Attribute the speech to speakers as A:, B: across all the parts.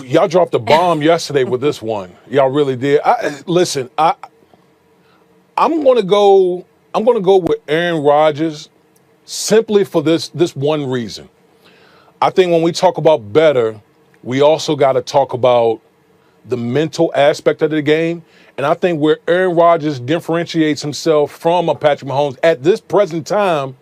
A: y'all dropped a bomb yesterday with this one. Y'all really did. Listen, I'm gonna go with Aaron Rodgers simply for this one reason. I think when we talk about better, we also got to talk about the mental aspect of the game. And I think where Aaron Rodgers differentiates himself from a Patrick Mahomes at this present time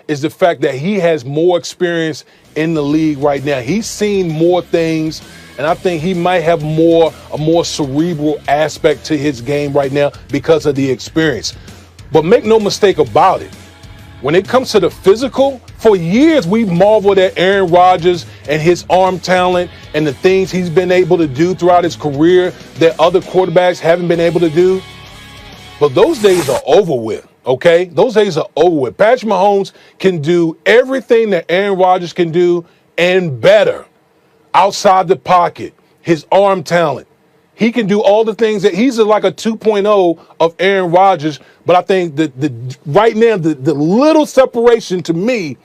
A: is the fact that he has more experience in the league right now. He's seen more things, and I think he might have a more cerebral aspect to his game right now because of the experience. But make no mistake about it. When it comes to the physical, for years we've marveled at Aaron Rodgers and his arm talent and the things he's been able to do throughout his career that other quarterbacks haven't been able to do. But those days are over with, okay? Those days are over with. Patrick Mahomes can do everything that Aaron Rodgers can do and better outside the pocket, his arm talent. He can do all the things that he's like a 2.0 of Aaron Rodgers. But I think that right now, the little separation to me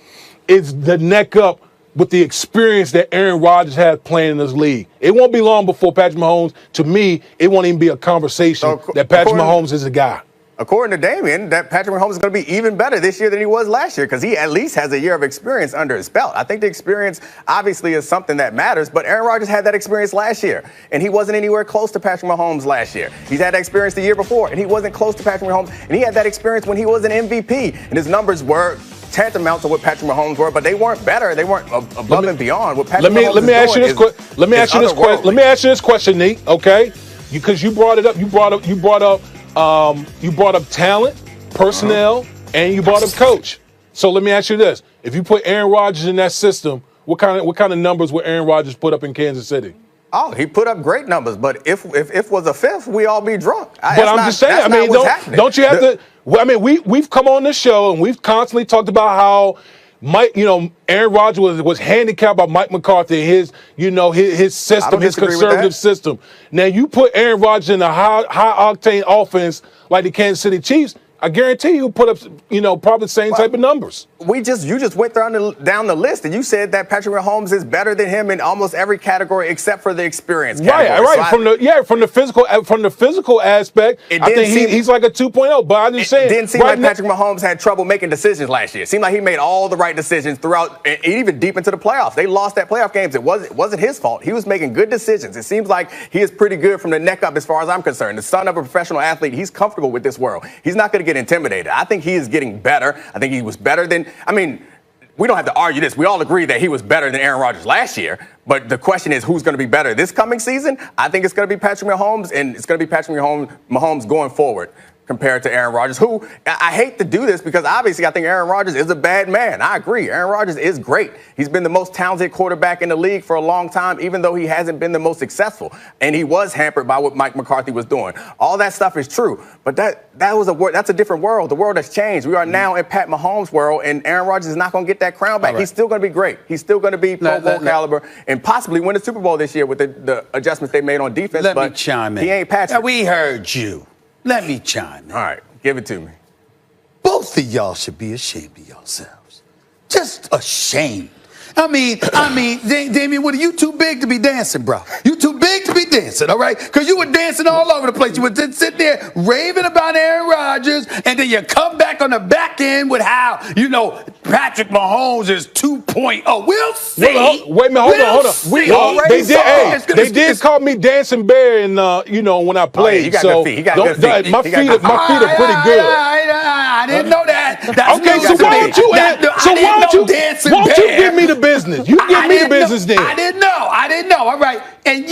A: is the neck up with the experience that Aaron Rodgers has playing in this league. It won't be long before Patrick Mahomes, to me, it won't even be a conversation that Patrick Mahomes is a guy.
B: According to Damien, that Patrick Mahomes is going to be even better this year than he was last year because he at least has a year of experience under his belt. I think the experience obviously is something that matters, but Aaron Rodgers had that experience last year, and he wasn't anywhere close to Patrick Mahomes last year. He's had that experience the year before, and he wasn't close to Patrick Mahomes, and he had that experience when he was an MVP, and his numbers were tantamount to what Patrick Mahomes were, but they weren't better. They weren't above and beyond what Patrick Mahomes
A: let me ask you this question. Let me ask you this question, Nick. Okay, because you brought it up. You brought up talent, personnel, and you brought up coach. So let me ask you this: if you put Aaron Rodgers in that system, what kind of numbers would Aaron Rodgers put up in Kansas City?
B: Oh, he put up great numbers, but if was a fifth, we all be drunk.
A: But I'm just saying. I mean, don't you have to? I mean, we've come on this show and we've constantly talked about how Aaron Rodgers was handicapped by Mike McCarthy, his system, his conservative system. Now you put Aaron Rodgers in a high octane offense like the Kansas City Chiefs, I guarantee you'll put up, probably the same type of numbers.
B: You just went down the list, and you said that Patrick Mahomes is better than him in almost every category except for the experience category.
A: Right. From the physical aspect, I think he's like a 2.0. But I'm just saying,
B: it didn't seem like Patrick Mahomes had trouble making decisions last year. It seemed like he made all the right decisions throughout, and even deep into the playoffs. They lost that playoff games. It wasn't his fault. He was making good decisions. It seems like he is pretty good from the neck up, as far as I'm concerned. The son of a professional athlete, he's comfortable with this world. He's not going to get intimidated. I think he is getting better. I think he was better than. I mean, we don't have to argue this. We all agree that he was better than Aaron Rodgers last year. But the question is, who's going to be better this coming season? I think it's going to be Patrick Mahomes, and it's going to be Patrick Mahomes going forward compared to Aaron Rodgers, who I hate to do this because obviously I think Aaron Rodgers is a bad man. I agree. Aaron Rodgers is great. He's been the most talented quarterback in the league for a long time, even though he hasn't been the most successful. And he was hampered by what Mike McCarthy was doing. All that stuff is true. But that's a different world. The world has changed. We are now in Pat Mahomes' world, and Aaron Rodgers is not going to get that crown back. Right. He's still going to be great. He's still going to be Pro Bowl caliber and possibly win the Super Bowl this year with the adjustments they made on defense.
C: Let me chime in.
B: He ain't Patrick.
C: Now, we heard you. Let me chime in.
B: All right. Give it to me.
C: Both of y'all should be ashamed of yourselves. Just ashamed. I mean, Damien, what are you too big to be dancing, bro? You too big to be dancing, all right? Because you were dancing all over the place. You were sitting there raving about Aaron Rodgers, and then you come back on the back end with how, Patrick Mahomes is 2.0. We'll see.
A: Wait a minute, hold on. They did call me Dancing Bear, and when I played.
B: He got good feet. He got good feet.
A: My feet are pretty good.
C: I didn't know that.
A: Okay, so why don't you give me the business? You give me the business then.
C: I didn't know. All right. And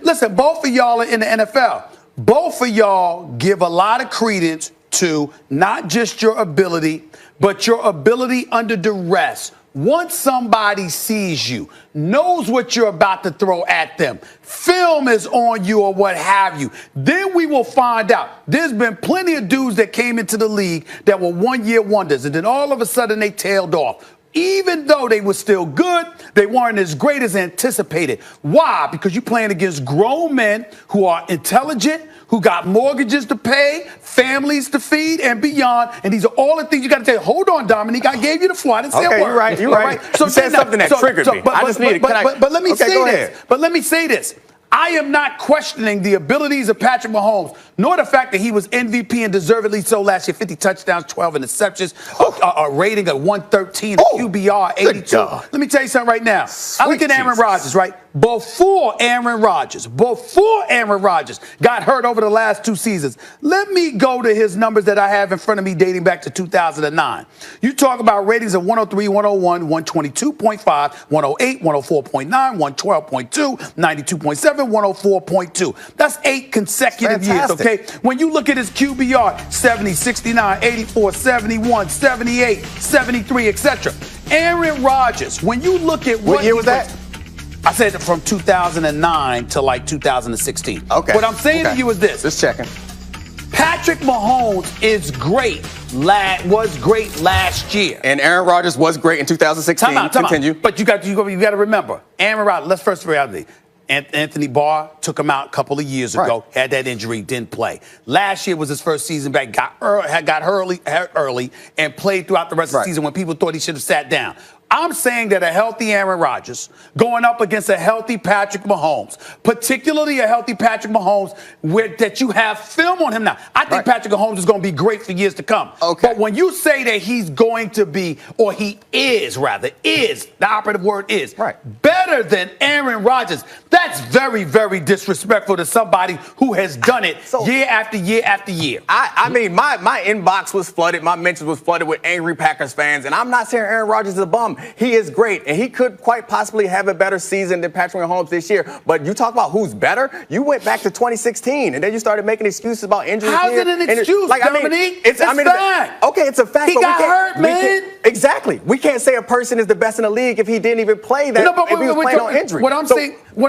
C: listen, both of y'all are in the NFL. Both of y'all give a lot of credence to not just your ability, but your ability under duress. Once somebody sees you, knows what you're about to throw at them, film is on you or what have you, then we will find out. There's been plenty of dudes that came into the league that were one-year wonders, and then all of a sudden they tailed off. even though they were still good, they weren't as great as anticipated. Why? Because you're playing against grown men who are intelligent, who got mortgages to pay, families to feed, and beyond. And these are all the things you got to tell. Hold on, Dominique. I gave you the floor. I didn't say a word.
B: You're right. You're right.
C: So
B: you said something that triggered me. I just needed.
C: But let me say this. But let me say this. I am not questioning the abilities of Patrick Mahomes, nor the fact that he was MVP and deservedly so last year. 50 touchdowns, 12 interceptions, a rating of 113, a QBR 82. Let me tell you something right now. I look at Aaron Rodgers, right? Before Aaron Rodgers got hurt over the last 2 seasons, let me go to his numbers that I have in front of me dating back to 2009. You talk about ratings of 103, 101, 122.5, 108, 104.9, 112.2, 92.7, 104.2. That's 8 consecutive years, okay? When you look at his QBR, 70, 69, 84, 71, 78, 73, etc. Aaron Rodgers, when you look at
B: what year was that?
C: I said from 2009 to like 2016.
B: Okay.
C: What I'm saying to you is this.
B: Just checking.
C: Patrick Mahomes is great. Was great last year.
B: And Aaron Rodgers was great in 2016.
C: Time out.
B: Continue.
C: But you got to remember, Aaron Rodgers, let's first reality. Anthony Barr took him out a couple of years ago, had that injury, didn't play. Last year was his first season back, got hurt early, and played throughout the rest of the season when people thought he should have sat down. I'm saying that a healthy Aaron Rodgers going up against a healthy Patrick Mahomes, particularly a healthy Patrick Mahomes that you have film on him now. I think Patrick Mahomes is going to be great for years to come.
B: Okay.
C: But when you say that he's going to be, or he is rather, the operative word is, better than Aaron Rodgers, that's very, very disrespectful to somebody who has done it year after year after year.
B: I mean, my inbox was flooded. My mentions was flooded with angry Packers fans. And I'm not saying Aaron Rodgers is a bum. He is great, and he could quite possibly have a better season than Patrick Mahomes this year. But you talk about who's better, you went back to 2016, and then you started making excuses about injuries.
C: How's it an excuse, Dominique? It's a fact.
B: Okay, it's a fact.
C: He got hurt, man.
B: Exactly. We can't say a person is the best in the league if he didn't even play that, if he was playing on injury.
C: What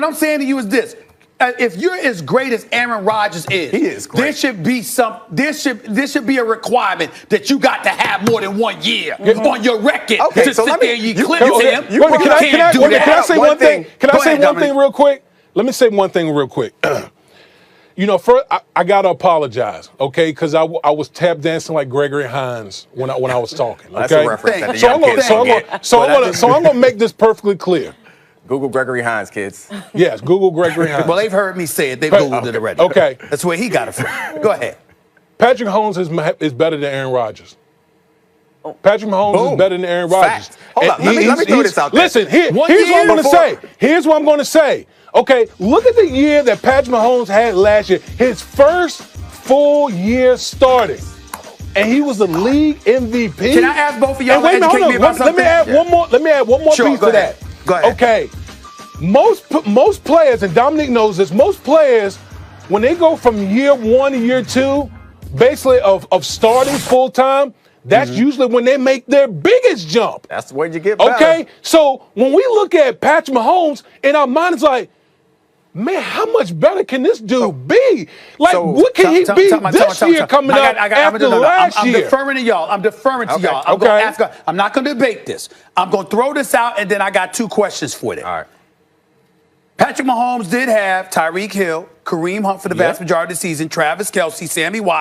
C: I'm saying to you is this. If you're as great as Aaron Rodgers is,
B: he is great.
C: There should be a requirement that you got to have more than 1 year on your record to sit there and eclipse him.
A: Can I say one thing? Can I say one thing real quick? Let me say one thing real quick. You know, first I gotta apologize, okay? Because I was tap dancing like Gregory Hines when I was talking. Okay?
B: That's a reference.
A: So I'm gonna make this perfectly clear.
B: Google Gregory Hines, kids.
A: Yes, Google Gregory Hines.
C: Well, they've heard me say it. They've Googled it already.
A: Okay.
C: That's where he got it from. Go ahead.
A: Patrick Mahomes is better than Aaron Rodgers. Patrick Mahomes is better than Aaron Rodgers.
B: Hold on. Let me throw this out there.
A: Listen, here's what I'm going to say. Here's what I'm going to say. Okay, look at the year that Patrick Mahomes had last year. His first full year starting. And he was the league MVP.
C: Can I ask both of y'all to educate me about something?
A: Let me add one more piece to that.
C: Go ahead.
A: Okay. Most players, and Dominic knows this, most players, when they go from year 1 to year 2, basically of starting full time, that's usually when they make their biggest jump.
B: That's the way you get better.
A: Okay? So when we look at Patrick Mahomes, in our mind it's like, man, how much better can this dude be? Like, what can he be this year coming up after last year?
C: I'm deferring to y'all. I'm not going to debate this. I'm going to throw this out, and then I got 2 questions for you.
B: All right.
C: Patrick Mahomes did have Tyreek Hill, Kareem Hunt for the vast majority of the season, Travis Kelce, Sammy Watkins.